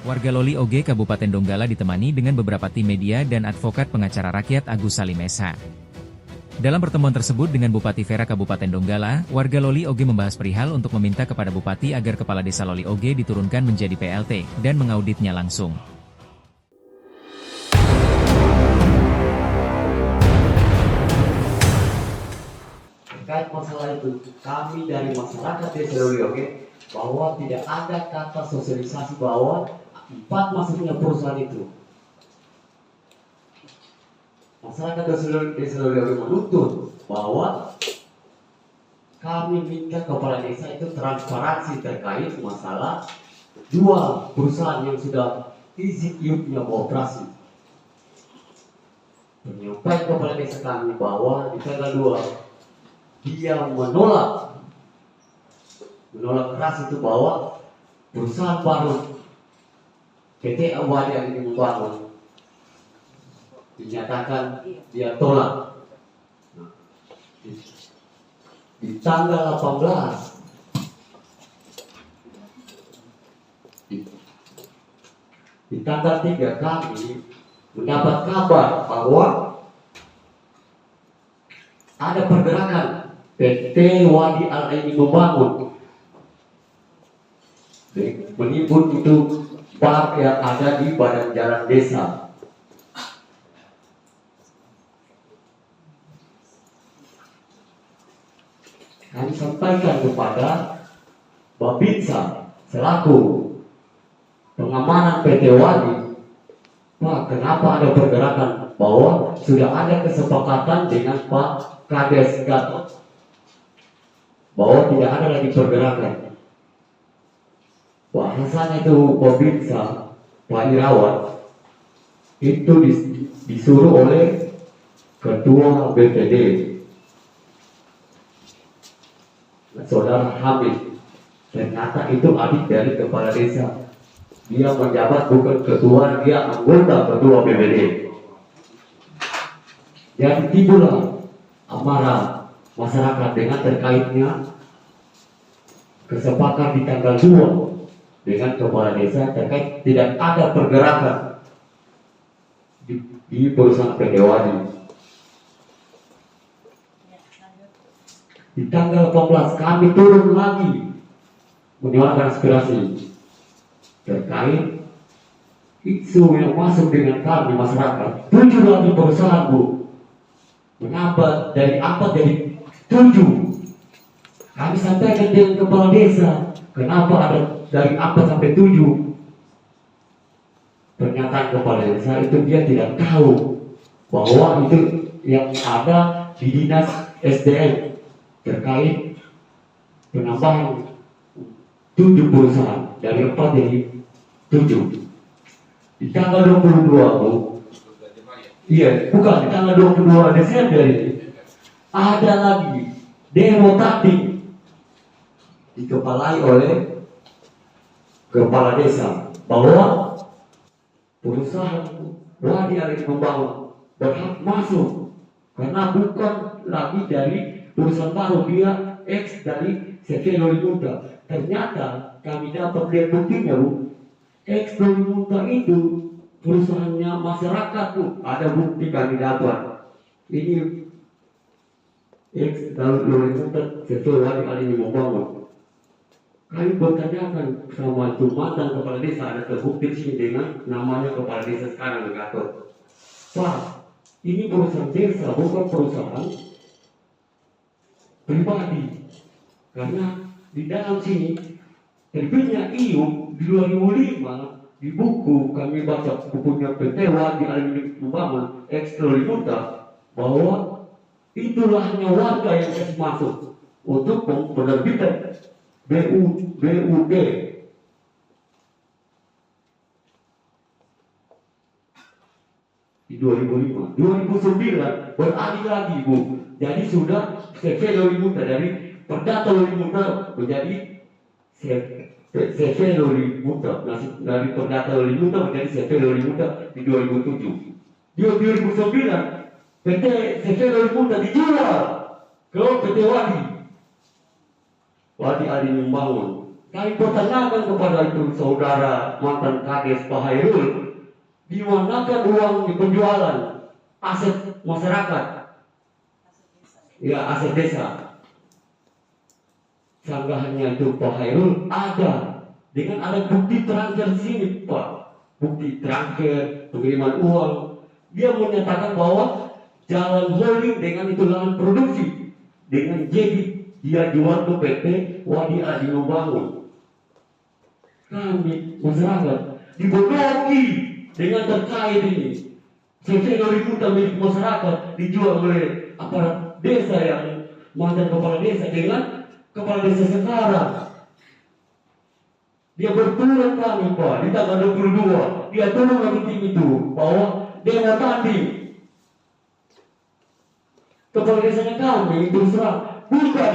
Warga Loli Oge Kabupaten Donggala ditemani dengan beberapa tim media dan advokat pengacara rakyat Agus Salim SH. Dalam pertemuan tersebut dengan Bupati Vera Kabupaten Donggala, warga Loli Oge membahas perihal untuk meminta kepada Bupati agar Kepala Desa Loli Oge diturunkan menjadi PLT dan mengauditnya langsung. Terkait masalah itu, kami dari masyarakat Desa Loli Oge bahwa tidak ada kata sosialisasi bahwa 4 masuknya perusahaan itu. Masyarakat Desa Loli Oge menuntut bahwa kami minta kepala desa itu transparansi terkait masalah 2 perusahaan yang sudah izin iupnya beroperasi. Menyampaikan kepala desa kami bahwa di tanggal 2 dia menolak keras itu bahwa perusahaan baru PT Awadi yang ini membangun dinyatakan dia tolak. Nah, di tanggal 18 di tanggal 3 kami mendapat kabar bahwa ada pergerakan PT Wadi Al-Aini membangun menimbun itu bar yang ada di badan jalan desa. Kami sampaikan kepada Babinsa selaku pengamanan PT Wadi, Pak, kenapa ada pergerakan bahwa sudah ada kesepakatan dengan Pak Kades Gatot bahwa tidak ada lagi pergerakan. Bahasanya itu Babinsa Pak Irawan itu disuruh oleh Ketua BPD Saudara Hamid. Ternyata itu adik dari kepala desa. Dia menjabat bukan ketua, dia anggota ketua BPD. Jadi timbullah amarah masyarakat dengan terkaitnya kesepakatan di tanggal 2 dengan kepala desa terkait tidak ada pergerakan di perusahaan PT Wadi. Di tanggal 18 kami turun lagi menyuarakan aspirasi terkait isu yang masuk dengan kami masyarakat. 7 lagi perusahaan, Bu, mengapa dari 4 jadi 7. Kami sampaikan dengan kepala desa, kenapa ada dari 4 sampai 7. Pernyataan kepala desa itu dia tidak tahu bahwa itu yang ada di dinas SDM terkait penambahan 7 perusahaan dari 4 jadi 7. Di tanggal 22, Bu. Iya, bukan di tanggal 22 Desember ini ada lagi demo tanding dikepalai oleh kepala desa bahwa perusahaan Wadi Al-Aini membangun berhak masuk karena bukan lagi dari perusahaan baru, dia X dari CV Loli Muda. Ternyata kami dapat lihat buktinya, Bu. X Loli Muda itu perusahaannya masyarakat, Bu. Ada bukti kami dapat. Ini X Loli Muda CV Wadi Al-Aini membangun. Kami bertanyakan sama itu mantan kepala desa, ada terbukti sini dengan namanya kepala desa sekarang Gatot. Pak, ini perusahaan desa bukan perusahaan pribadi. Karena di dalam sini terbitnya IUP di 2005 di buku kami baca bukunya PT Wadi Al-Aini membangun X Loli Muda bahwa itulah hanya warga yang harus masuk untuk penerbitan BUD di 2005. 2009 beralih lagi, Bu. Jadi sudah CV Loli Muda dari Perdata Loli Muda menjadi CV Loli Muda, dari Perdata Loli Muda menjadi CV Loli Muda di 2007. Di 2009 PT CV Loli Muda dijual ke PT Wadi Al-Aini membangun. Kami pertanyakan kepada itu saudara mantan Kades Pak Hairul, di manakah uang di penjualan aset masyarakat? Ya, aset desa. Sanggahannya itu Pak Hairul ada, dengan ada bukti transfer sini Pak, bukti transfer pengiriman uang. Dia menyatakan bahwa jalan holding dengan itu lahan produksi dengan jadi dia jual ke PT Wadi Adi Membangun. Kami masyarakat dibodohi dengan terkait ini. Sesuai hutan milik masyarakat dijual oleh aparat desa yang mantan kepala desa dengan kepala desa sekarang. Dia berturut kami Pak di tanggal 22. Dia turun lagi tim itu bahwa demo tanding. Kepala desanya kami terus terang bukan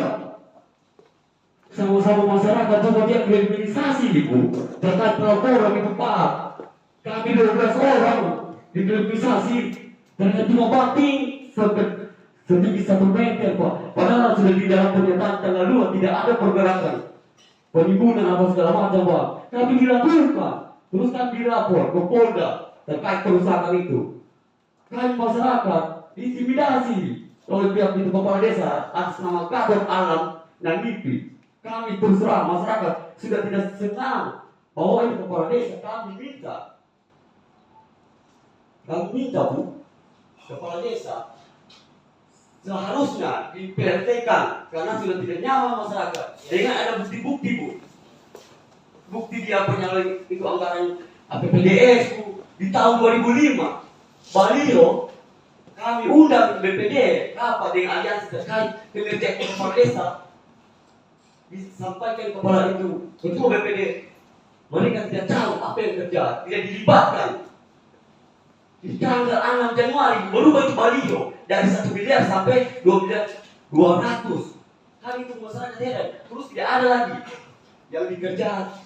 sama-sama masyarakat, cuma dia kriminalisasi Ibu terkait pelaporan itu Pak. Kami 12 orang dikriminalisasi dengan cuma banting setinggi 1 meter Pak. Padahal sudah di dalam pernyataan tanggal 2 tidak ada pergerakan penimbunan apa segala macam Pak. Kami dilaporkan, terus kami dilapor ke Polda terkait kerusakan itu. Kami masyarakat diintimidasi oleh pihak itu kepala desa atas nama Kador Alam dan Lipi. Kami terus terang masyarakat sudah tidak senang bahwa itu kepala desa. Kami minta Bu, kepala desa seharusnya diperhatikan karena sudah tidak nyaman masyarakat. Dengan ada bukti-bukti Bu, bukti dia punya itu anggaran APBDes Bu di tahun 2005. Balio kami undang BPD rapat dengan aliansi terkait kinerja kepala desa, disampaikan kepada itu ketua BPD. Mereka tidak tahu apa yang terjadi, tidak dilibatkan. Di tanggal 6 Januari berubah itu Balio dari 1 miliar sampai 2 miliar 200. Kali itu masyarakat heran, terus tidak ada lagi yang dikerjakan.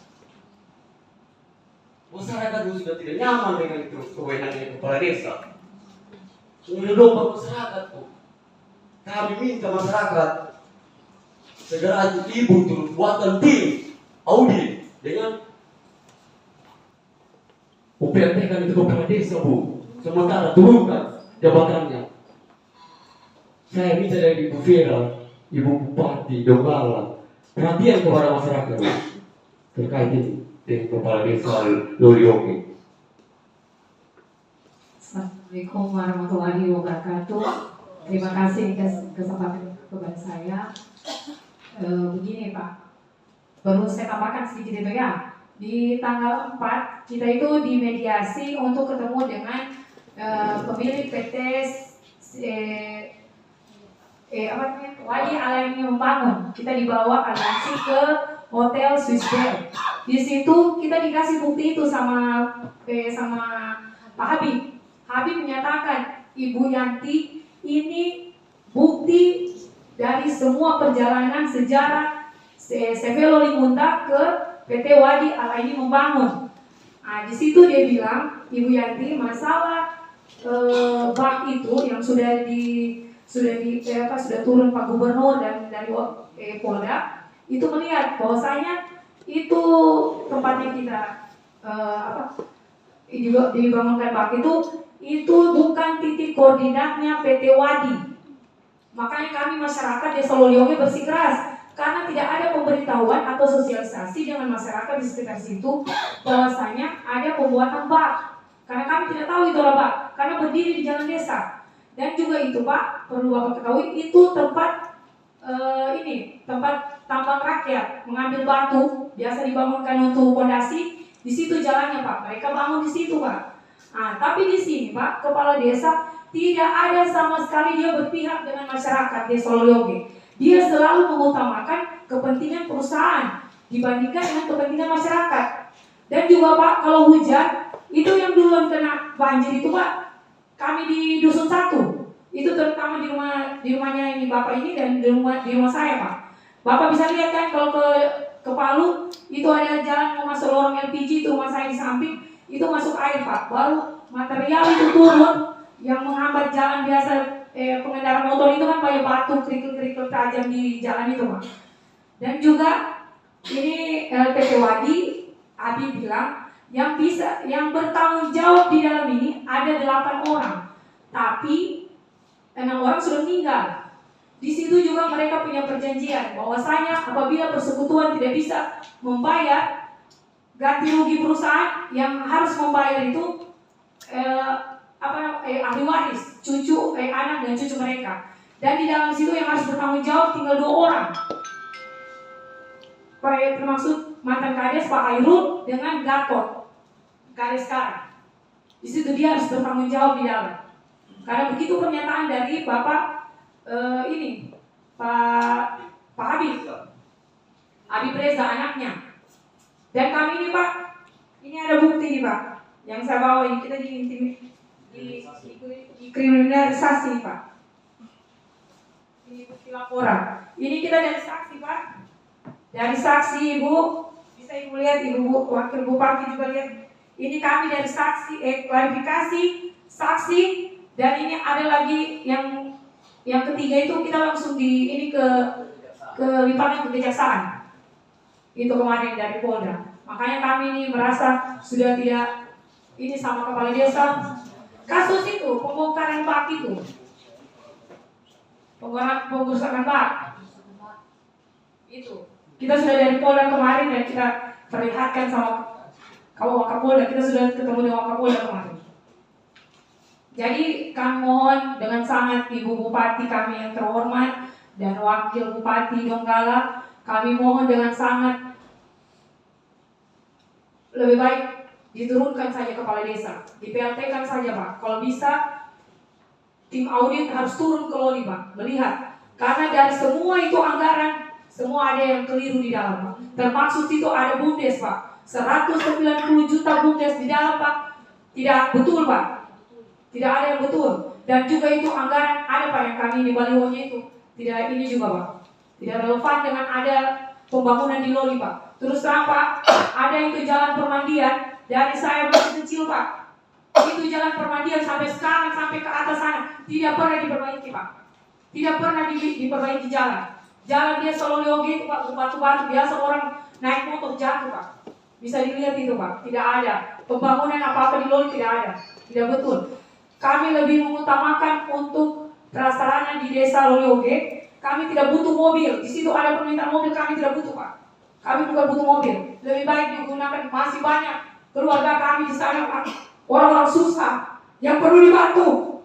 Masyarakat sudah tidak nyaman dengan itu kewenangan kepala desa. Mendompak masyarakat tuh. Kami minta masyarakat segera Ibu turun buatkan tim audit dengan UPRT-kan itu kepala desa Bu. Sementara turunkan jabatannya. Saya minta dari Ibu Vera, Ibu Bupati Donggala, perhatian kepada masyarakat terkait ini dengan kepala desa Lolioke. Assalamualaikum warahmatullahi wabarakatuh. Terima kasih kesempatan kepada saya. Begini Pak, perlu saya tambahkan sedikit itu ya. Di tanggal 4 kita itu dimediasi untuk ketemu dengan pemilik PT Wadi Alaini Membangun. Kita dibawa aliansi ke Hotel Swiss Bell. Di situ kita dikasih bukti itu sama Pak Habib. Habib menyatakan, Ibu Yanti, ini bukti dari semua perjalanan sejarah CV Lolimunta ke PT Wadi Alaini Membangun. Nah, di situ dia bilang, Ibu Yanti, masalah bak itu yang sudah turun Pak Gubernur dan dari Polda itu melihat bahwasanya itu tempatnya kita dibangunkan bak itu bukan titik koordinatnya PT Wadi. Makanya kami masyarakat Desa Lolioke bersikeras karena tidak ada pemberitahuan atau sosialisasi dengan masyarakat di sekitar situ bahwasanya ada pembuatan bak. Karena kami tidak tahu itu lah Pak, karena berdiri di jalan desa. Dan juga itu Pak, perlu Bapak ketahui itu tempat tempat tambang rakyat mengambil batu biasa dibangunkan untuk fondasi. Di situ jalannya Pak, mereka bangun di situ Pak. Nah, tapi di sini Pak, kepala desa tidak ada sama sekali dia berpihak dengan masyarakat Desa Lolioke. Dia selalu mengutamakan kepentingan perusahaan dibandingkan dengan kepentingan masyarakat. Dan juga Pak, kalau hujan itu yang duluan kena banjir itu Pak, kami di Dusun 1. Itu terutama di rumahnya ini Bapak ini dan di rumah saya Pak. Bapak bisa lihat kan kalau ke Palu itu ada jalan mau masuk lorong LPG itu rumah saya di samping itu masuk air Pak. Baru material itu turun yang menghambat jalan biasa pengendara motor itu kan banyak batu kerikil-kerikil tajam di jalan itu Pak. Dan juga ini LPP Wadi, Abi bilang yang bertanggung jawab di dalam ini ada 8 orang, tapi 6 orang sudah meninggal. Di situ juga mereka punya perjanjian bahwasanya apabila persekutuan tidak bisa membayar ganti rugi perusahaan, yang harus membayar itu ahli waris, cucu, anak dan cucu mereka. Dan di dalam situ yang harus bertanggung jawab tinggal 2 orang. Termasuk mantan Kades Pak Hairul dengan Gatot Kades sekarang. Di situ dia harus bertanggung jawab di dalam. Karena begitu pernyataan dari Bapak Pak Habib Reza anaknya. Dan kami ini Pak, ini ada bukti nih Pak, yang saya bawa ini, kita dikriminalisasi nih Pak. Ini bukti laporan. Ini kita dari saksi Pak, dari saksi Ibu, bisa Ibu lihat, Ibu Wakil Bupati juga lihat. Ini kami dari saksi, klarifikasi, saksi, dan ini ada lagi yang ketiga itu kita langsung ke limpahkan ke kejaksaan. Itu kemarin dari Polda. Makanya kami ini merasa sudah tidak ini sama kepala desa. Kasus itu pembongkaran bak itu, penggusuran bak itu kita sudah dari Polda kemarin dan kita perlihatkan sama Wakapolda. Kita sudah ketemu dengan Wakapolda kemarin. Jadi kami mohon dengan sangat Ibu Bupati kami yang terhormat dan Wakil Bupati Donggala, kami mohon dengan sangat lebih baik diturunkan saja kepala desa, di PLT-kan saja Pak. Kalau bisa tim audit harus turun ke Loli Pak, melihat. Karena dari semua itu anggaran, semua ada yang keliru di dalam Pak. Termaksud itu ada BUMDes Pak, 190 juta BUMDes di dalam Pak. Tidak betul Pak, tidak ada yang betul. Dan juga itu anggaran ada Pak yang kami di balihonya itu tidak ini juga Pak, tidak relevan dengan ada pembangunan di Loli Pak. Terus terang Pak, ada itu jalan permandian dari saya masih kecil Pak. Itu jalan permandian sampai sekarang, sampai ke atas sana tidak pernah diperbaiki Pak. Tidak pernah diperbaiki jalan. Jalan dia selalu yogi itu Pak, batu-batu biasa orang naik motor jatuh Pak. Bisa dilihat itu Pak, tidak ada pembangunan apa-apa di Loli, tidak ada, tidak betul. Kami lebih mengutamakan untuk prasarana di desa Lolioge. Kami tidak butuh mobil. Di situ ada permintaan mobil, kami tidak butuh Pak. Kami bukan butuh mobil. Lebih baik digunakan, masih banyak keluarga kami di sana Pak, orang-orang susah yang perlu dibantu.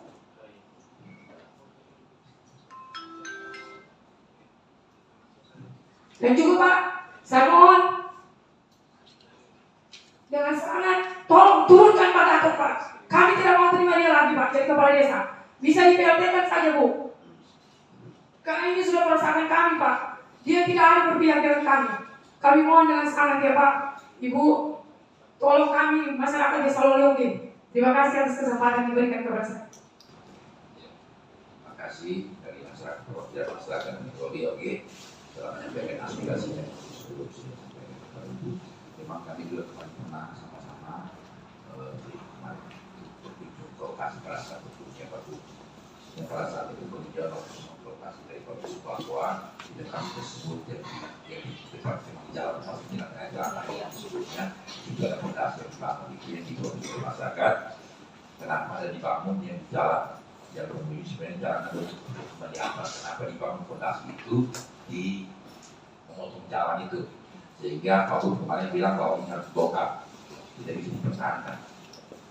Dan juga Pak, saya mohon dengan sangat tolong turunkan Pak Gatot Pak. Kami tidak mau terima dia lagi Pak jadi kepala desa. Bisa di PLT-kan saja Bu. Karena ini sudah merasakan kami Pak. Dia tidak ada berpihak dengan kami. Kami mohon dengan sangat ya Pak, Ibu, tolong kami masyarakat desa Lolioge. Terima kasih atas kesempatan diberikan kepada saya. Terima kasih dari masyarakat perwakilan masyarakat Lolioge telah menyampaikan aspirasinya. Memang kami juga pernah sama-sama berkunjung ke lokasi pada saat itu yang pada saat itu berjalan lokasi dari Provinsi Papua dan kami tersebut yang departemen jalan masuk jalan yang sebelumnya juga ada fondasi yang selama yang dibangun oleh masyarakat. Kenapa ada dibangun yang jalan yang menuju sebenarnya jalan ada di atas, kenapa dibangun fondasi itu di memotong jalan itu, sehingga Pak Bu kemarin bilang bahwa ini harus bongkar, tidak bisa dipertahankan.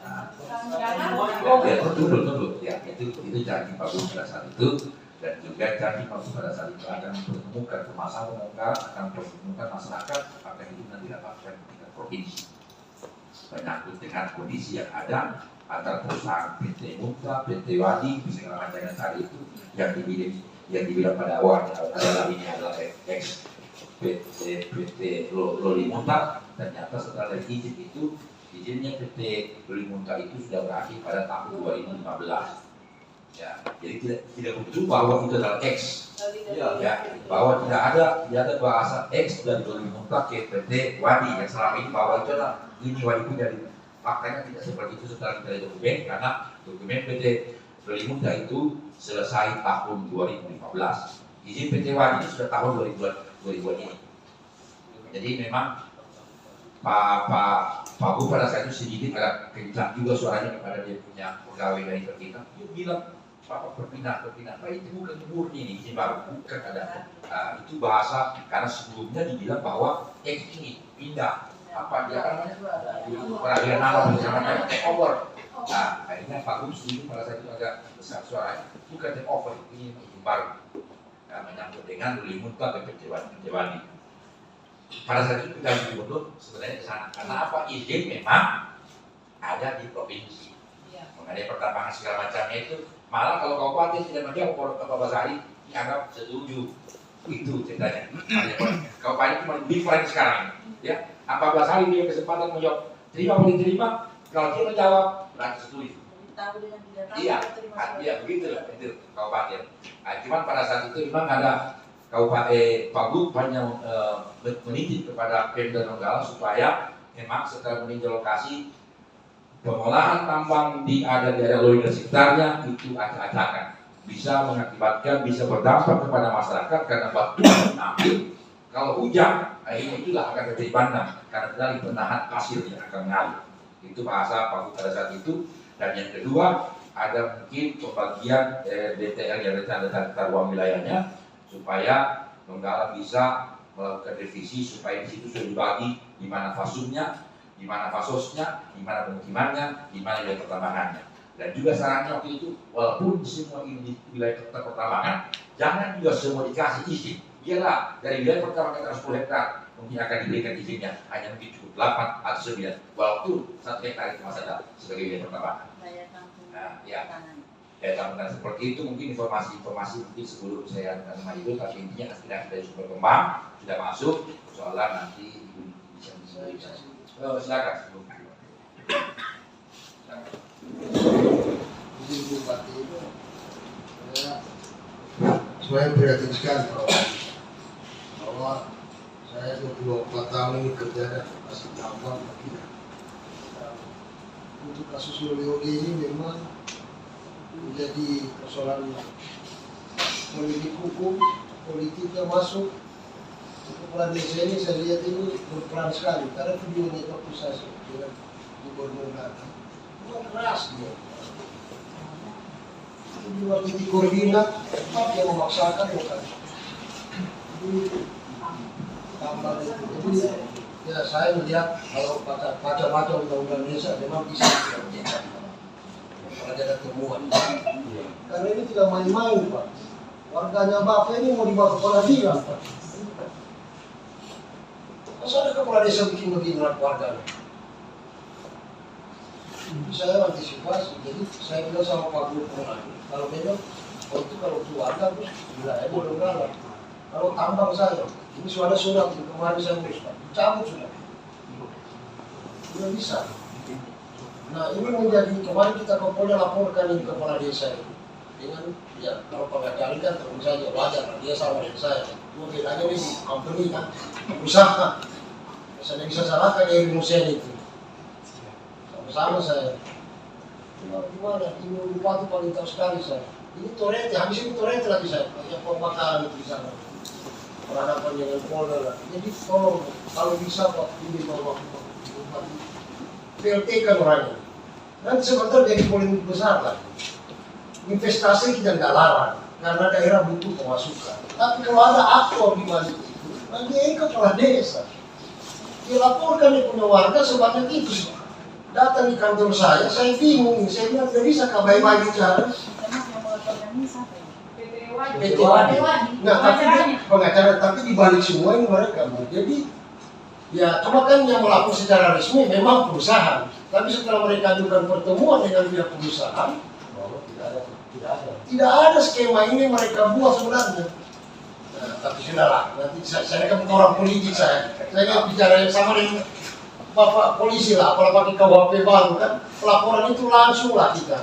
Nah, ya, betul. Ya, itu janji Pak Bu pada saat itu, dan juga janji Pak Bu pada saat itu akan menemukan permasalahan, akan menemukan masyarakat apakah itu nanti dapatkan tingkat provinsi. Menyangkut dengan kondisi yang ada antara perusahaan PT Muka, PT Wadi, segala macam yang tadi itu yang dibilang pada awalnya adalah ini adalah ex PT Loli Munta. Ternyata setelah izin itu, izinnya PT Loli Munta itu sudah berakhir pada tahun 2015. Ya, jadi tidak betul bahwa itu adalah X. Ya, bahwa tidak ada bahasa X dari Loli Munta ke PT Wadi yang selama ini bahwa itu adalah ini Wadi pun dari faktanya tidak seperti itu setelah kita dokumen, karena dokumen PT Loli Munta itu selesai tahun 2015. Izin PT Wadi itu sudah tahun 2000 ini. Jadi memang Pak Gu pada saat itu sedikit agak kencang juga suaranya kepada dia punya pegawai dari Pertinak. Dia bilang, Bapak berpindah, Pak itu bukan murni nih, ini baru bukan ada. Itu bahasa karena sebelumnya dibilang bahwa ini pindah apa dia namanya peralihan nama namanya take over. Nah, akhirnya Pak Gu sedikit pada saat itu agak besar suaranya, bukan take over, ini baru. Menyangkut dengan Ruli Munta dan Kecewani. Pada saat itu kita gubernur sebenarnya ke sana. Karena apa? Izin memang ada di provinsi. Mengenai pertambangan segala macamnya itu, malah kalau kabupaten tidak menjawab Pak Basari dianggap setuju. Itu ceritanya. Kabupaten cuma different sekarang. Ya, Pak Basari dia kesempatan menjawab. Terima boleh diterima. Kalau dia menjawab, berarti setuju. Iya, begitulah itu kabupaten. Cuman pada saat itu memang ada Kabupaten Pak Gu hanya menitip kepada Pemda Donggala supaya memang setelah meninjau lokasi pengolahan tambang di daerah Loli dan sekitarnya itu acak-acakan, bisa mengakibatkan, bisa berdampak kepada masyarakat karena batu diambil. Kalau hujan, akhirnya itulah akan terjadi bandang karena dari penahan pasir yang akan mengalir. Itu bahasa Pak Gu pada saat itu. Dan yang kedua, ada mungkin pembagian DTL yang tata ruang wilayahnya supaya Donggala bisa melakukan revisi supaya di situ sudah dibagi di mana fasumnya, di mana fasosnya, di mana pemukimannya, di mana wilayah pertambangannya. Dan juga sarannya waktu itu, walaupun semua ini di wilayah pertambangan, jangan juga semua dikasih izin. Biarlah dari wilayah pertambangan 10 hektar mungkin akan diberikan izinnya, hanya mungkin cukup 8 atau 9, walaupun 1 hektar itu masih ada sebagai wilayah pertambangan. Nah, ya, tambahan seperti itu mungkin informasi mungkin sebelum saya nama itu, tapi intinya tidak dari sumber kembang sudah masuk, soalnya nanti Ibu bisa silakan sebelum. Jadi Bupati itu saya prihatin sekali bahwa saya 24 tahun ini kerja dan masih tambang tidak. Untuk kasus Loli ini memang menjadi persoalan politik hukum, politiknya masuk. Kepala desa ini saya lihat ini berperan sekali karena videonya waktu saya dengan gubernur nanti memang keras dia. Di luar titik koordinat, tetap yang memaksakan bukan. Tambah itu. Jadi ya saya melihat kalau baca undang-undang desa memang bisa dikerjakan. Kalau ada temuan. Karena ini tidak main-main Pak. Warganya Bapak ini mau dibawa ke pengadilan Pak. Masa ada kepala desa bikin begini warganya? Saya antisipasi, jadi saya bilang sama Pak Gubernur kalau memang kalau keluarga terus wilayah Donggala, kalau tambang saya, ini sudah surat kemarin saya urus Pak, cabut sudah, tidak bisa. Nah ini menjadi kemarin kita Kapolda laporkan ini kepala desa itu dengan ya kalau pengacara kan terus saja wajar dia sama dengan saya, cuma bedanya ini di company kan, usaha, saya bisa salahkan dari Indonesia itu. Sama saya, gimana? Ini Bupati paling tahu sekali saya. Ini Torete, habis ini Torete lagi saya, yang pembakaran itu di sana. Perhadapan dengan Polda lah. Jadi tolong kalau bisa Pak, ini bawa Bupati. PLT kan orangnya. Nanti sebentar jadi polemik besar lah. Investasi kita nggak larang, karena daerah butuh pemasukan. Tapi kalau ada aktor di balik itu, nanti kepala desa. Dilaporkan dia punya warga sebanyak itu. Datang di kantor saya bingung, saya bilang tidak bisa kabai bicara. PT Wadi. Nah, pengacara, tapi di balik semua ini mereka. Jadi, ya cuma kan yang melakukan secara resmi memang perusahaan. Tapi setelah mereka ajukan pertemuan dengan pihak perusahaan, bahwa tidak ada skema ini mereka buat sebenarnya. Nah, tapi sudahlah, nanti saya kan orang politik saya bicara sama dengan Bapak polisi lah, apalagi pakai KUHP baru kan, pelaporan itu langsung lah kita.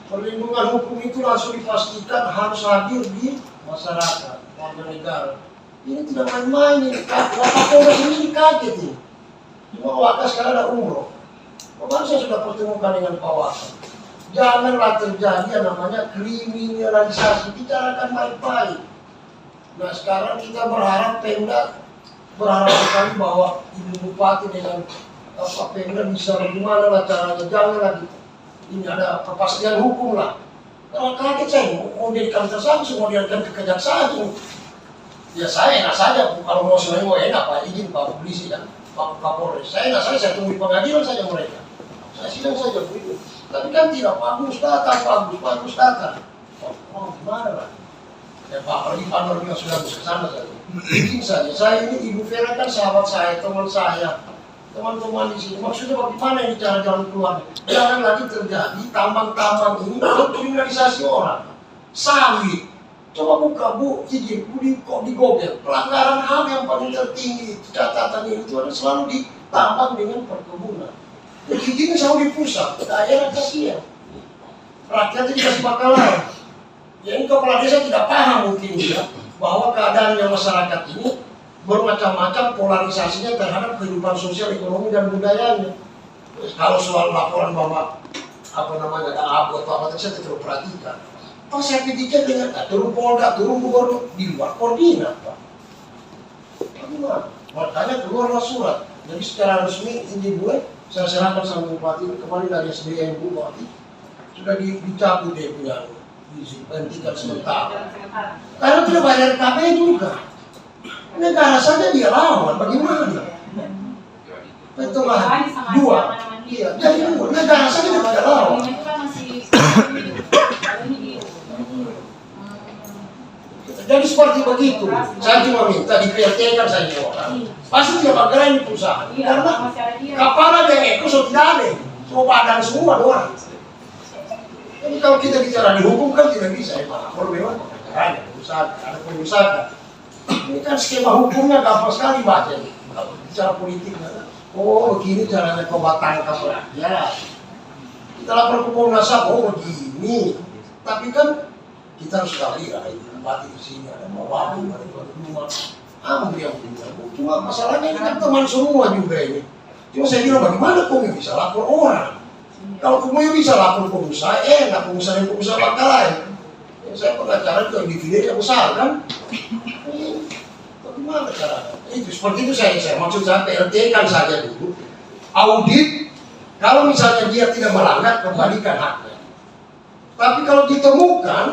Perlindungan hukum itu langsung dipastikan harus hadir di masyarakat, warga negara. Ini tidak main-main ini, Kapolda sendiri kaget ini. Cuma Waka sekarang ada umroh. Kemarin saya sudah pertemukan dengan Pak Waka. Janganlah terjadi yang namanya kriminalisasi, bicarakan baik-baik. Nah sekarang kita berharap Pemda berharap sekali bahwa Ibu Bupati dengan Pemda bisa bagaimana lah caranya, jangan lagi ini ada kepastian hukum lah. Karena kaget saya, mau dijadikan tersangka, mau dijadikan ke kejaksaan. Ya saya enak saja, kalau mau sebenarnya mau enak Pak, izin Pak Polisi dan Pak Kapolres. Saya enak saja, saya tunggu di pengadilan saja mereka. Saya sidang saja begitu. Tapi kan tidak, Pak Agus datang. Oh gimana lah? Ya Pak, apalagi Pak Nur juga sudah ke sana saja. Izin saja, saya ini Ibu Vera kan sahabat saya, teman saya. Teman-teman di sini, maksudnya bagaimana ini cara jalan keluar? Jangan lagi terjadi tambang-tambang ini kriminalisasi orang. Sawit, coba buka Bu, izin, kok di Google. Pelanggaran HAM yang paling tertinggi catatan itu ada selalu di tambang dengan perkebunan. Jadi ini selalu di pusat, daerah kasihan. Rakyat dikasih bakalan. Ya ini kepala desa tidak paham mungkin ya, bahwa keadaannya masyarakat ini bermacam-macam polarisasinya terhadap kehidupan sosial, ekonomi, dan budayanya. Kalau soal laporan bahwa ada abu atau apa, saya tidak perhatikan. Oh saya pikir dengan turun Polda, turun Gubernur di luar koordinat Pak. Bagaimana? Makanya keluarlah surat. Jadi secara resmi ini gue saya serahkan sama Bupati kembali dari SDM Bupati sudah dicabut dia punya dihentikan sementara. Karena tidak bayar KPI juga. Negara saja dia lawan, bagaimana? Itulah dua. Iya, jadi negara saja dia tidak lawan. Jadi seperti begitu. Saya cuma minta di PLT kan saya orang. Pasti dia bakalan di perusahaan. Karena kapalnya yang ekor tidak ada. Semua badan semua doang. Jadi kalau kita bicara di hukum kan tidak bisa. Kalau memang ada pengusaha. Ini kan skema hukumnya gampang sekali baca. Kalau bicara politik, oh begini caranya kau tangkap rakyat. Kita lapor ke Komnas HAM, oh begini. Tapi kan kita harus tahu ya, Bupati di sini ada Mawadu, ada Rumah, yang punya. Cuma masalahnya ini kan teman semua juga ini. Cuma saya bilang bagaimana kau bisa lapor orang? Kalau kamu bisa lapor pengusaha, pengusaha yang pengusaha bakal lain. Saya pengacara juga individu yang besar kan. Bagaimana caranya? Itu seperti itu saya maksud saya PLT kan saja dulu. Audit, kalau misalnya dia tidak melanggar, kembalikan haknya. Tapi kalau ditemukan,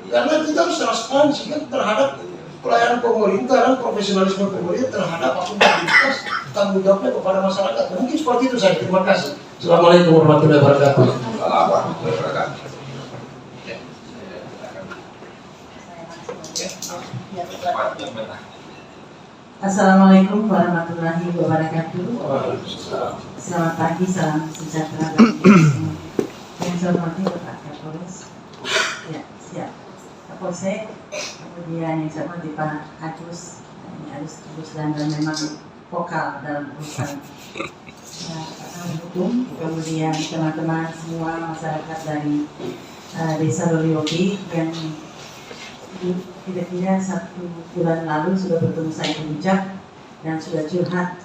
karena kita harus transparansi kan terhadap pelayanan pemerintah dan profesionalisme pemerintah terhadap akuntabilitas tanggung jawabnya kepada masyarakat. Mungkin seperti itu saya. Terima kasih. Assalamualaikum warahmatullahi wabarakatuh. Assalamualaikum warahmatullahi wabarakatuh. Selamat pagi, salam sejahtera bagi semua. Yang saya hormati Bapak Kapolres, ya siap. Kapolsek, kemudian yang saya hormati Pak Agus, dan memang vokal dalam urusan hukum. Kemudian teman-teman semua masyarakat dari Desa Loliogi yang kira-kira 1 bulan lalu sudah bertemu saya di Puncak dan sudah curhat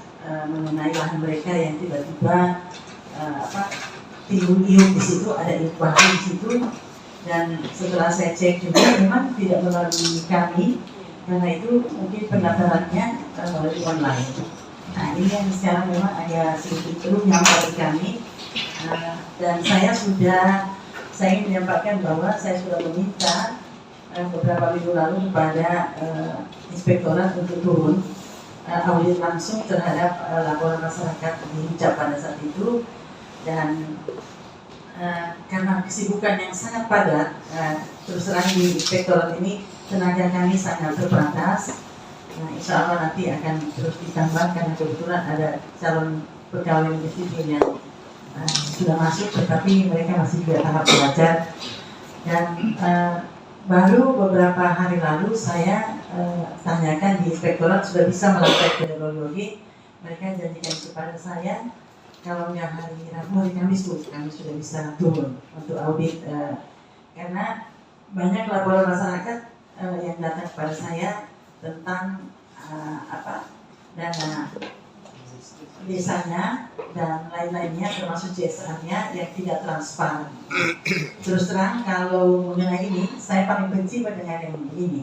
mengenai lahan mereka yang tiba-tiba timbul iup di situ, ada iup baru di situ. Dan setelah saya cek juga memang tidak melalui kami, karena itu mungkin pendaftarannya melalui online. Nah ini yang sekarang memang agak sedikit runyam bagi kami. Dan saya ingin menyampaikan bahwa saya sudah meminta beberapa minggu lalu kepada inspektorat untuk turun audit langsung terhadap laporan masyarakat di Puncak pada saat itu. Dan karena kesibukan yang sangat padat, terus terang di inspektorat ini tenaga kami sangat terbatas. Insya Allah nanti akan terus ditambah karena kebetulan ada calon pegawai negeri sipil yang sudah masuk, tetapi mereka masih juga tahap belajar. Dan baru beberapa hari lalu saya tanyakan di inspektorat sudah bisa melakukan pedagologi. Mereka janjikan kepada saya kalau yang hari Rabu, hari Kamis kami sudah bisa turun untuk audit karena banyak laporan masyarakat yang datang kepada saya tentang dana desanya dan lain-lainnya termasuk CSR-nya yang tidak transparan. Terus terang kalau mengenai ini saya paling benci mendengar yang begini,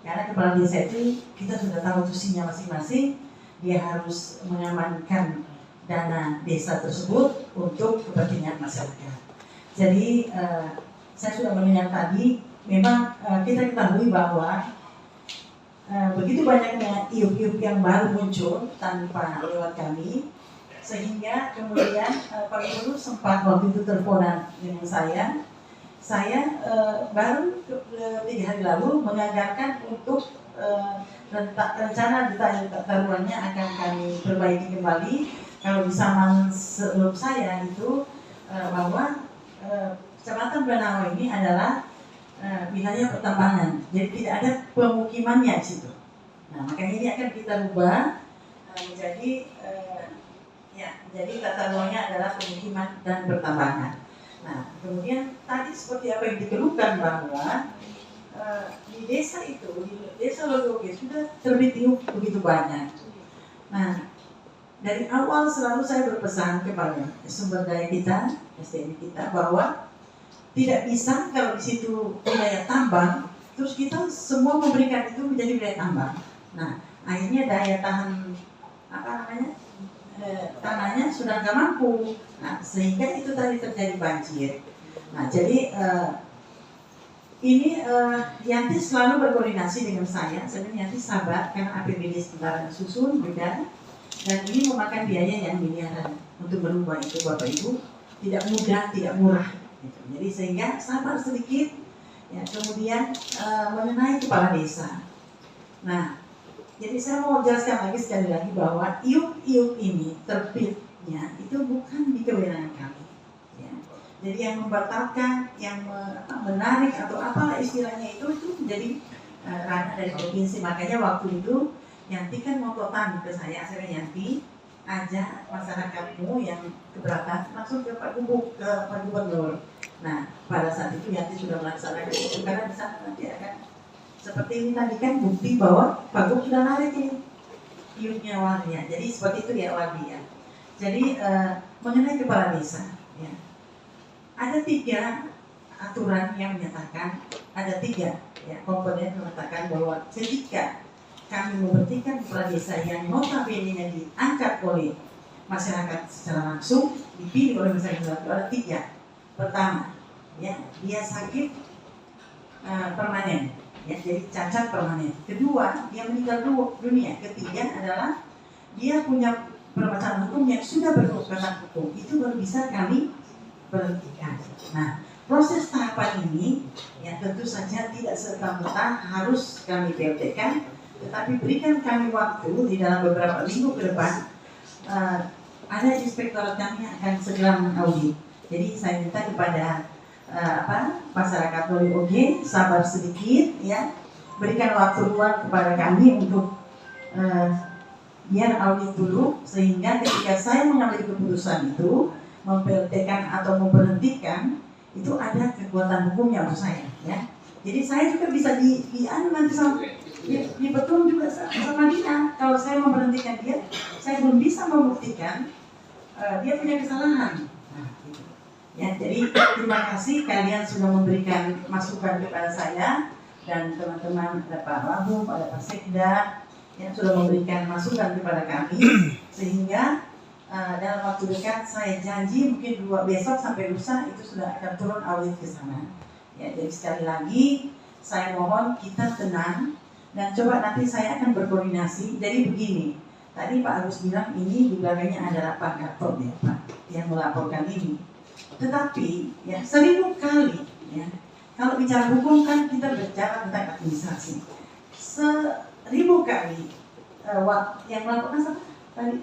Karena kepala desa itu kita sudah tahu tusinya masing-masing, dia harus mengamankan dana desa tersebut untuk kepentingan masyarakat. Jadi saya sudah mendengar tadi, memang kita ketahui bahwa begitu banyaknya iup-iup yang baru muncul tanpa lewat kami, sehingga kemudian Pak Gubernur sempat waktu itu teleponan dengan saya baru 3 hari lalu menganggarkan untuk rencana detail tata ruangnya akan kami perbaiki kembali. Kalau di zaman sebelum saya itu bahwa Kecamatan Banawa ini adalah wilayah pertambangan, jadi tidak ada pemukimannya di situ. Nah, makanya ini akan kita rubah menjadi jadi tata ruangnya adalah pemukiman dan pertambangan. Nah, kemudian tadi seperti apa yang dikeluhkan bahwa di desa itu, di desa Lodioge sudah terbit iup begitu banyak. Nah, dari awal selalu saya berpesan kepada sumber daya kita, SDM kita, bahwa tidak bisa kalau di situ wilayah tambang, terus kita semua memberikan itu menjadi wilayah tambang. Nah, akhirnya daya tahan tanahnya sudah nggak mampu. Nah, sehingga itu tadi terjadi banjir. Nah, jadi ini Yanti selalu berkoordinasi dengan saya. Sebenarnya Yanti sabar karena APBD sebentar susun beda. Dan ini memakan biaya yang miliaran untuk merubah itu, Bapak Ibu. Tidak mudah, tidak murah. Gitu. Jadi sehingga sabar sedikit. Ya, kemudian mengenai kepala desa. Nah, jadi saya mau jelaskan lagi sekali lagi bahwa iup-iup ini terbitnya itu bukan di kewenangan kami. Ya. Jadi yang membatalkan, yang menarik atau apalah istilahnya itu menjadi ranah dari provinsi. Makanya waktu itu Yanti kan ngototan ke saya Yanti ajak masyarakatmu yang keberatan langsung ke Pak Gubernur. Nah, pada saat itu Yanti sudah melaksanakan itu karena di sana nanti akan seperti ini tadi kan bukti bahwa Pak Gub sudah narik ini iup-nya Waldia. Jadi seperti itu ya Waldia. Jadi mengenai kepala desa, ya, ada 3 aturan yang menyatakan, ada 3 ya, komponen mengatakan bahwa ketika kami memberhentikan kepala desa yang notabene diangkat oleh masyarakat secara langsung, dipilih oleh masyarakat, ada 3. Pertama, ya, dia sakit permanen, ya, jadi cacat permanen. Kedua, dia meninggal dunia. Ketiga adalah dia punya permasalahan hukum yang sudah berkekuatan hukum. Itu baru bisa kami berhentikan. Nah, proses tahapan ini, ya, tentu saja tidak serta-merta harus kami PLT-kan, tetapi berikan kami waktu di dalam beberapa minggu ke depan. Ada inspektorat kami yang akan segera mengaudit. Jadi saya minta kepada masyarakat Lodioge sabar sedikit, ya, berikan waktu luang kepada kami untuk biar audit dulu, sehingga ketika saya mengambil keputusan itu memperhentikan atau memberhentikan itu ada kekuatan hukumnya untuk saya, ya. Jadi saya juga bisa nanti sama betul juga sama dia. Kalau saya memberhentikan dia, saya belum bisa membuktikan dia punya kesalahan. Nah, gitu. Ya, jadi terima kasih kalian sudah memberikan masukan kepada saya dan teman-teman, ada Pak Wahub, ada Pak Sekda yang sudah memberikan masukan kepada kami, sehingga dalam waktu dekat saya janji mungkin besok sampai lusa itu sudah akan turun audit ke sana. Ya, jadi sekali lagi saya mohon kita tenang dan coba nanti saya akan berkoordinasi. Jadi begini, tadi Pak Agus bilang ini di belakangnya adalah Pak Gatot, ya Pak, yang melaporkan ini. Tetapi ya 1000 kali, ya, kalau bicara hukum kan kita bicara tentang administrasi. 1000 kali yang melaporkan apa tadi?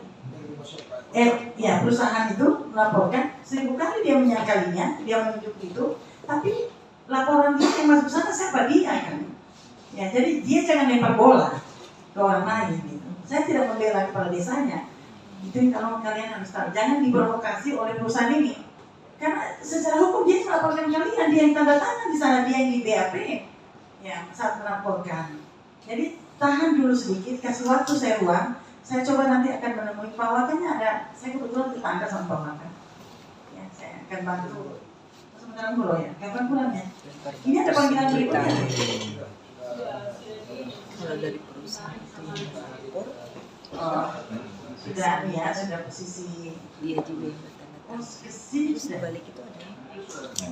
Ya, perusahaan itu melaporkan 1000 kali dia menyangkalinya, dia menunjuk itu, tapi laporan dia yang masuk sana siapa dia kan? Ya, jadi dia jangan lempar bola ke orang lain gitu. Saya tidak membela kepala desanya. Itu yang kalau kalian harus tahu, jangan diprovokasi oleh perusahaan ini. Karena secara hukum dia melaporkan kalian, dia yang tanda tangan di sana, dia yang di BAP, ya, saat melaporkan. Jadi tahan dulu sedikit, kasih waktu saya ruang. Saya coba nanti akan menemui Pak Wakanya ada, saya kebetulan tetangga sama Pak Waka. Ya, saya akan bantu. Sebentar dulu ya, kapan pulangnya? Ini ada panggilan berikutnya. kalau dari perusahaan itu yang melapor, sudah ya, sudah posisi dia juga yang bertanda tangan. kesini Terus di balik itu ada. Jadi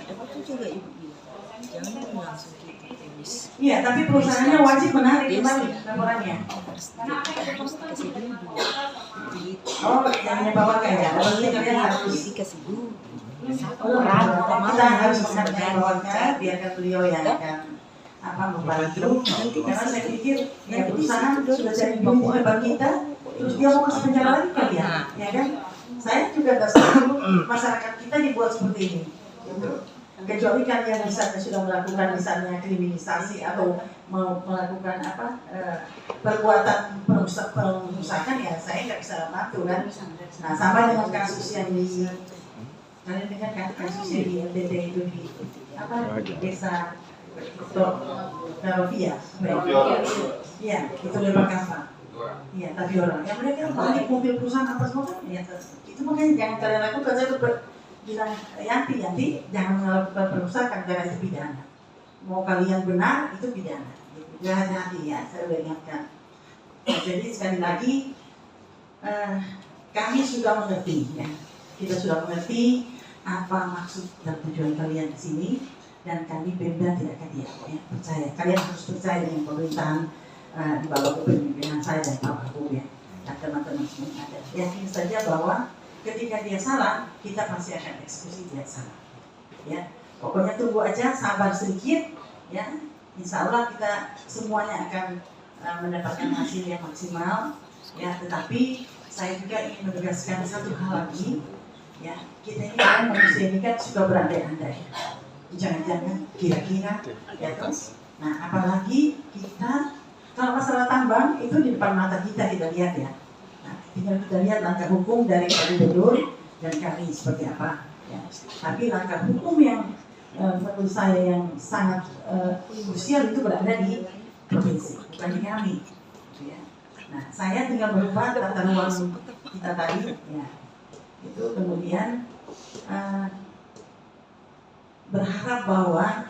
ada waktu juga ibu bilang, jangan langsung kita tulis. Iya, tapi perusahaannya wajib menarik kembali laporannya. Harus dikasih dulu. Gitu. Oh, yang bawa kayak, berarti kalian harus Dikasih dulu. kita harus menghargai bawakan, biarkan beliau yang akan membantu. Karena saya pikir ya perusahaan sudah jadi bumbu hebat kita, terus dia mau kasih penjara lagi kali ya kan? Saya juga nggak setuju masyarakat kita dibuat seperti ini. Gitu. Kecuali kalian misalnya sudah melakukan misalnya kriminalisasi atau mau melakukan perbuatan perusakan ya saya nggak bisa bantu kan. Nah sama dengan kasus yang di kalian dengar kan kasus yang di NTT itu di desa Tarovia, iya itu lewat kapal, iya tapi orang yang mereka balik mobil perusahaan apa semua kan, ya itu makanya jangan kalian lakukan. Saya tuh bilang Yanti jangan melakukan perusahaan karena itu pidana. Mau kalian benar itu pidana. Ya hati-hati ya, saya udah ingatkan. Nah, jadi sekali lagi kami sudah mengerti ya, kita sudah mengerti apa maksud dan tujuan kalian di sini dan kami Pemda tidak akan diam ya, percaya. Kalian harus percaya dengan pemerintahan di bawah kepemimpinan saya dan Pak Prabowo ya, dan teman-teman semua ada. Yakin saja bahwa ketika dia salah, kita pasti akan eksekusi dia salah. Ya, pokoknya tunggu aja, sabar sedikit, ya. Insya Allah kita semuanya akan mendapatkan hasil yang maksimal. Ya, tetapi saya juga ingin menegaskan satu hal lagi, ya. Kita ini kan manusia ini kan suka berandai-andai. Jangan-jangan kira-kira, ya terus. Nah, apalagi kita kalau masalah tambang itu di depan mata kita lihat ya. Tinggal kita lihat langkah hukum dari Pak Gubernur dan kami seperti apa. Ya. Tapi langkah hukum yang menurut saya yang sangat krusial itu berada di provinsi, bukan di kami. Ya. Nah, saya tinggal merubah tata ruang kita tadi. Ya. Itu kemudian berharap bahwa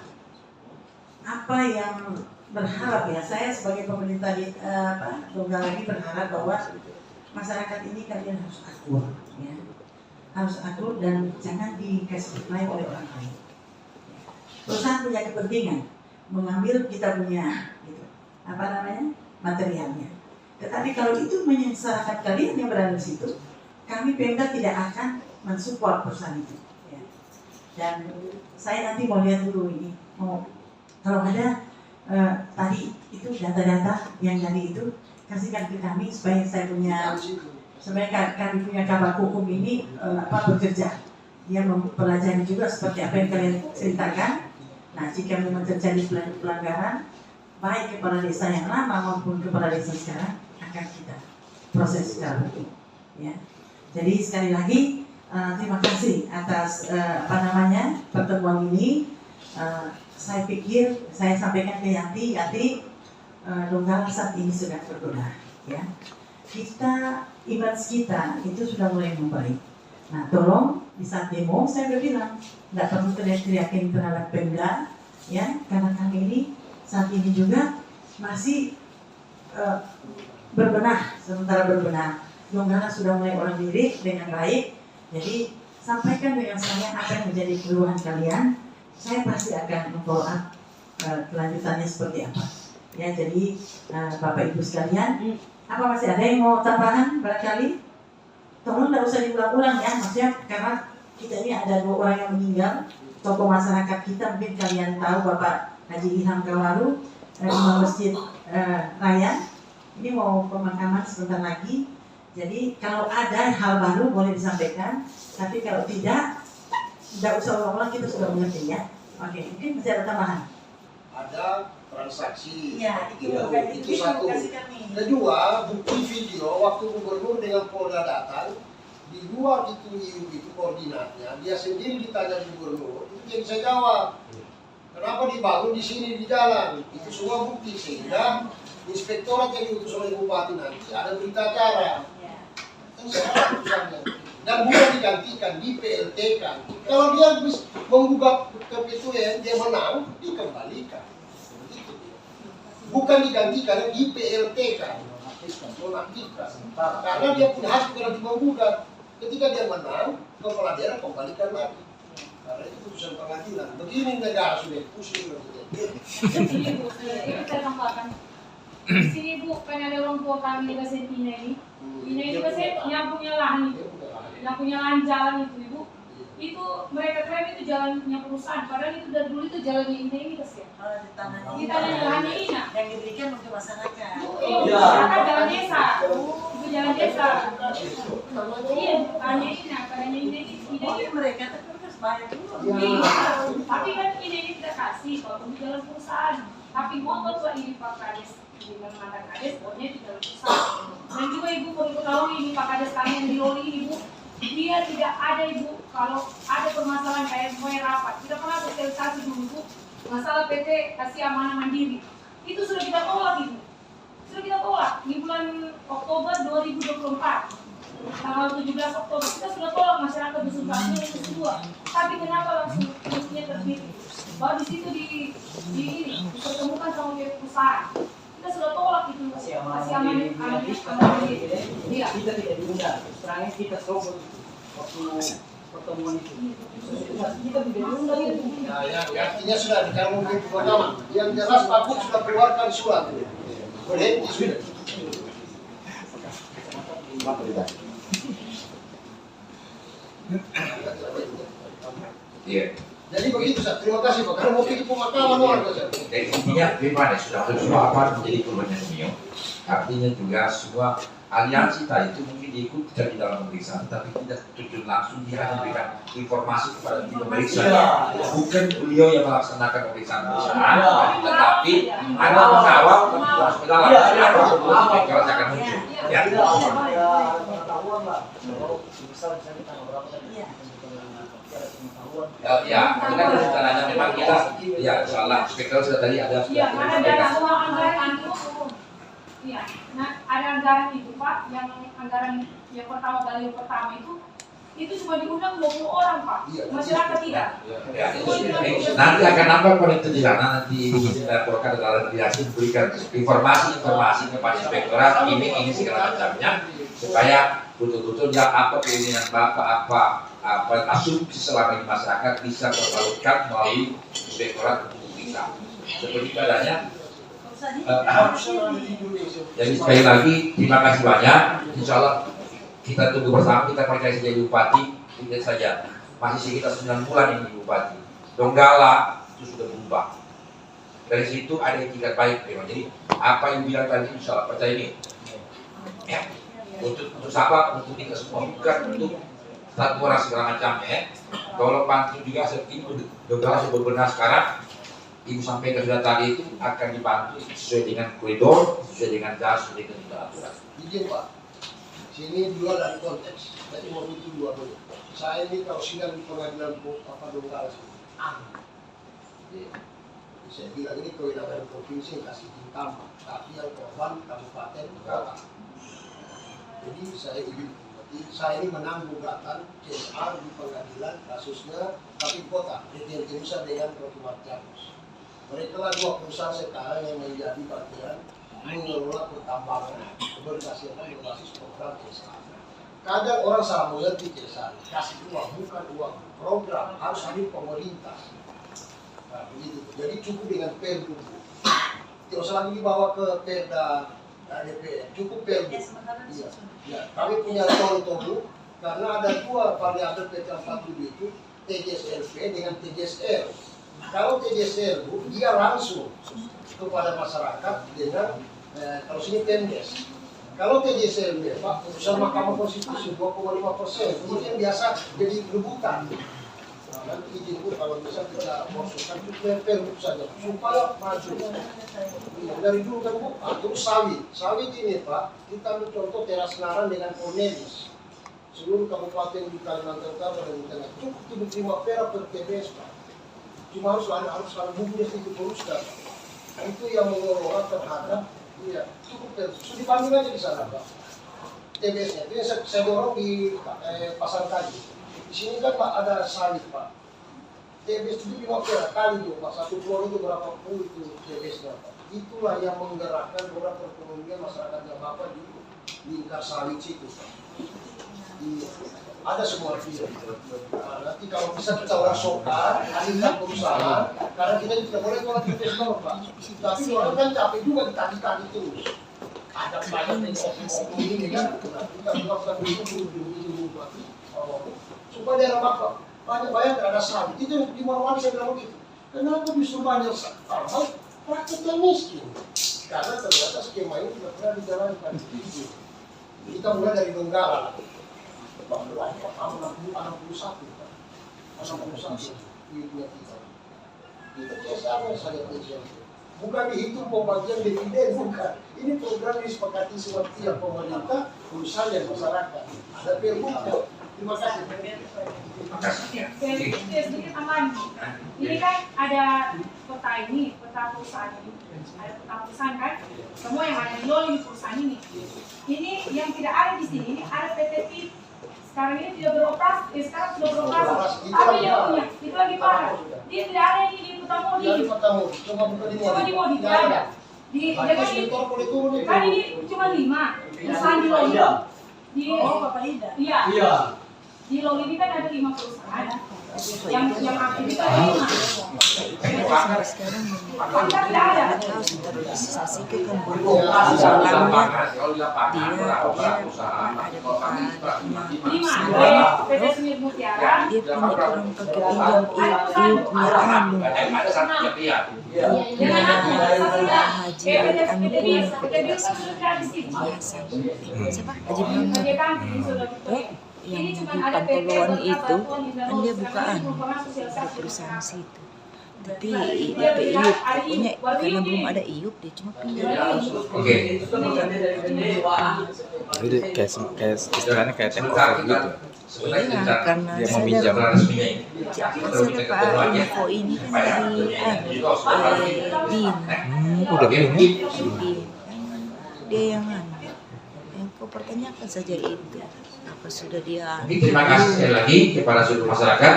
apa yang berharap ya, saya sebagai pemerintah di Donggala ini berharap bahwa masyarakat ini kalian harus akur, ya. Harus akur dan jangan dikasih nilai oleh orang lain. Perusahaan punya kepentingan mengambil kita punya materialnya. Tetapi kalau itu menyengsarakan kalian yang berada di situ, kami Pemda tidak akan mensupport perusahaan itu. Ya. Dan saya nanti mau lihat dulu ini, kalau ada tadi itu data-data yang dari itu kasihkan ke kami supaya kami punya kabar hukum ini bekerja. Dia mempelajari juga seperti apa yang kalian ceritakan. Nah, jika memang terjadi pelanggaran baik kepala desa yang lama maupun kepala desa sekarang akan kita proses secara hukum. Ya. Jadi sekali lagi terima kasih atas pertemuan ini. Saya pikir saya sampaikan ke Yanti Donggala saat ini sudah berbenah, ya. Image kita itu sudah mulai membaik. Nah, tolong di saat demo saya bilang nggak perlu teriak-teriakin terhadap Pemda, ya, karena kami ini saat ini juga masih berbenah, sementara berbenah. Donggala sudah mulai orang diri dengan baik, jadi sampaikan dengan saya apa yang menjadi keluhan kalian. Saya pasti akan memfollow up kelanjutannya seperti apa. Ya, jadi Bapak Ibu sekalian, apa masih ada yang mau tambahan barangkali? Tolong tidak usah diulang-ulang ya, maksudnya karena kita ini ada 2 orang yang meninggal, tokoh masyarakat kita, mungkin kalian tahu Bapak Haji Ilham Kawaru, Imam Masjid Raya, ini mau pemakaman sebentar lagi. Jadi kalau ada hal baru boleh disampaikan, tapi kalau tidak usah ulang-ulang, kita sudah mengerti ya. Oke, mungkin masih ada tambahan. Ada transaksi. Ya, itu satu. Kedua, bukti video waktu gubernur dengan Polda datang di luar itu koordinatnya, dia sendiri ditanya gubernur, itu yang saya jawab. Kenapa dibangun di sini di jalan? Itu semua bukti sehingga inspektorat yang diutus oleh bupati nanti ada berita acara. Kan saya putusannya. dan bukan digantikan, di PLT kan. Kalau dia menggugat ke PTUN, dia menang, dikembalikan. Bukan digantikan, di PLT kan, nonaktifkan. Karena dia punya hak kalau menggugat. Ketika dia menang, kepala daerah kembalikan lagi. Karena itu putusan pengadilan. Begini negara sudah pusing. Ibu, saya tambahkan. Di sini Bu, kan ada orang tua kami di Kasentina ini. Ini juga saya yang punya lahan itu, yang punya lahan jalan itu Ibu. Itu mereka klaim itu jalannya perusahaan, padahal itu dari dulu itu jalannya ini kas ya. Di tanah Di tanah lahannya ini. yang diberikan untuk masyarakat. Masyarakat jalan desa, itu jalan desa. Iya, tanahnya ini, tanahnya ini. Mereka terus bayar dulu. Tapi kan ini tidak kasih kalau untuk jalan perusahaan. Tapi motor juga ini Pak Kades dengan mantan Kades, pokoknya di jalan perusahaan. Dan juga Ibu perlu ketahui ini Pak Kades kami yang di Loli Ibu, dia tidak ada Ibu kalau ada permasalahan kayak semuanya rapat. Kita pernah sosialisasi dulu Bu, masalah PT Kasih Amanah Mandiri. Itu sudah kita tolak Ibu. Sudah kita tolak di bulan Oktober 2024. Tanggal 17 Oktober kita sudah tolak masyarakat dusun Pasir itu semua. Tapi kenapa langsung musuhnya terpilih? Bahwa di situ dipertemukan sama pihak perusahaan. Kita sudah tolak itu. Masih aman. Iya. Kita tidak diundang. Setelahnya kita coba waktu pertemuan itu. Kita tidak diundang itu. Ya, artinya sudah di kamu pertama. Yang jelas Pak Buk sudah keluarkan surat. Boleh sudah. Iya. Jadi begitu Sat. Terima kasih Pak. Karena mau pergi pemakaman warga Sat. Dan intinya bagaimana sudah semua apa menjadi korbannya Mio. Artinya juga semua aliansi tadi itu mungkin diikut tidak di dalam pemeriksaan, tapi tidak terjun langsung, dia hanya memberikan informasi kepada tim pemeriksa. Bukan beliau yang melaksanakan pemeriksaan, tetapi ada pengawal masuk ke dalam. Apa sebelum kalau akan muncul? Ya. Pengetahuan lah. Kalau misal kita berapa tadi? Ya, ini kan rencananya memang kita, ya salah speaker sudah tadi ada. Iya, karena ada semua anggaran itu. Iya, nah ada anggaran itu Pak, yang anggaran yang pertama kali itu cuma diundang 20 orang Pak, masyarakat tidak. Ya, nanti akan nampak pada itu di sana, nanti dilaporkan dalam biasa berikan informasi kepada inspektorat ini segala macamnya, supaya betul-betul ya apa keinginan Bapak, apa asumsi selama ini masyarakat bisa tersalurkan melalui inspektorat untuk kita. Seperti adanya. Jadi sekali lagi terima kasih banyak. Insya Allah kita tunggu bersama, kita percaya saja Bupati, tidak saja masih sekitar 9 bulan ini Bupati. Donggala itu sudah berubah. Dari situ ada etikat baik memang. Jadi apa yang bilang tadi insya Allah percaya ini. Ya. Untuk siapa? Untuk kita semua, bukan untuk satu orang segala macam ya. Kalau bantu juga seperti itu Donggala sudah benar sekarang. Ibu sampaikan sudah tadi itu akan dibantu sesuai dengan koridor, sesuai dengan jas, sesuai dengan aturan. Izin Pak, sini dua dari konteks, jadi mau itu dua dulu. Saya ini kalau sidang di pengadilan Donggala sini, saya bilang ini kewenangan provinsi kasih tambah, tapi yang korban kabupaten kota. Jadi saya ini menang gugatan CSR di pengadilan kasusnya tapi kota, Dirjen Nusa dengan Provinsi Jamus. Mereka lah dua perusahaan sekarang yang menjadi bagian mengelola pertambangan berbasis program CSR. Kadang orang salah mengerti CSR, kasih uang bukan uang, program harus hadir pemerintah. Nah, begitu. Jadi cukup dengan Perdu. Tidak usah lagi dibawa ke Perda DPR, cukup Perdu. Iya. Ya, kami punya contoh karena ada dua variabel PT47 itu TJSLP dengan TJSL. Kalau TJSL dia langsung kepada masyarakat dengan kalau sini Pemdes. Kalau TJSL Pak putusan Mahkamah Konstitusi 2,5%, ini yang biasa jadi rebutan. Nanti izin Bu kalau bisa kita masukkan Perdu saja supaya maju. Dari dulu kan Bu, terus sawit ini Pak, kita ambil contoh teras naran dengan Cornelis. Seluruh kabupaten di Kalimantan Utara dan Tengah cukup 75 perak per TBS Pak. Cuma harus ada bukunya sedikit teruskan. Itu yang mengelola terhadap, iya, cukup sudah dipanggil aja di sana Pak. TBS-nya. Itu yang saya dorong di pasar tadi. Di sini kan Pak ada sawit Pak. TBS itu 5 kali tuh Pak, satu pulau itu berapa puluh itu TBS-nya Pak. Itulah yang menggerakkan orang perekonomian masyarakat yang Bapak di lingkar sawit situ Pak. Ada semua video. Nanti kalau bisa kita rasokan, hasilkan perusahaan, karena kita tidak boleh tolak investor Pak. Tapi orang kan capek juga ditagi-tagi terus. Ada banyak oknum ini kan, kita melakukan itu supaya daerah Bapak banyak ada sawit. Itu di mana-mana saya bilang begitu. Kenapa justru banyak sawit? Rakyatnya miskin. Karena ternyata skema ini tidak pernah dijalankan. Kita mulai dari Donggala. Bahwa tahun 61 itu sama saja presiden. Bukan dihitung pembagian dividen, bukan. Ini program disepakati semua tiap pemerintah, perusahaan dan masyarakat. Ada perbunya. Terima kasih. Sedikit aman. Ini kan ada peta ini, peta perusahaan ini. Ada peta perusahaan kan? Semua yang ada di Loli di perusahaan ini. Ini yang tidak ada di sini, ini ada PT PIP. Sekarang ini tidak beroperasi, sekarang sudah beroperasi. Tapi dia punya, itu lagi parah. Dia tidak ada yang di Kutamodi. Cuma di Modi, tidak ada. Kan ini cuma 5. Perusahaan di Loli. Bapak Ida. Iya. Di Loli ini kan ada 5 perusahaan. Yang aktif itu ada 5. Sampai sekarang Fakta tidak ada. harus terrealisasi ke kampung sebelumnya dia ada PT Semir Mutiara. dia punya orang pakai pinjam iup mirahan Haji anu pun tidak biasa siapa Haji Muhammad yang di Pantoloan itu kan dia bukaan perusahaan situ tapi DP iup pokoknya karena belum ada iup dia cuma pinjam Oke. Jadi kayak istilahnya kayak tempat gitu. ya karena Dia saya meminjam. dapat info ini kan dari Din Udah ini. Dia yang kau pertanyakan saja itu apa sudah dia Terima kasih sekali lagi kepada seluruh masyarakat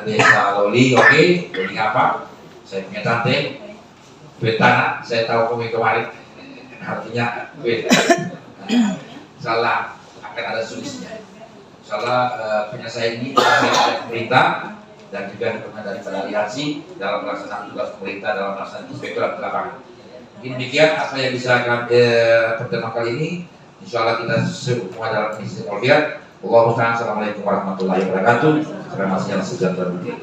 Desa Loli. Oke, Loli apa? Saya punya tante, Betana. Saya tahu kemarin artinya salah akan ada solusinya. Salah punya saya ini dari pemerintah dan juga dukungan daripada aliansi dalam pelaksanaan tugas pemerintah dalam pelaksanaan inspektorat lapangan. Mungkin demikian apa yang bisa kami pertemuan kali ini. Insya Allah kita semua dalam misi Polviat. Assalamualaikum warahmatullahi wabarakatuh. Terima kasih yang sudah berhubung.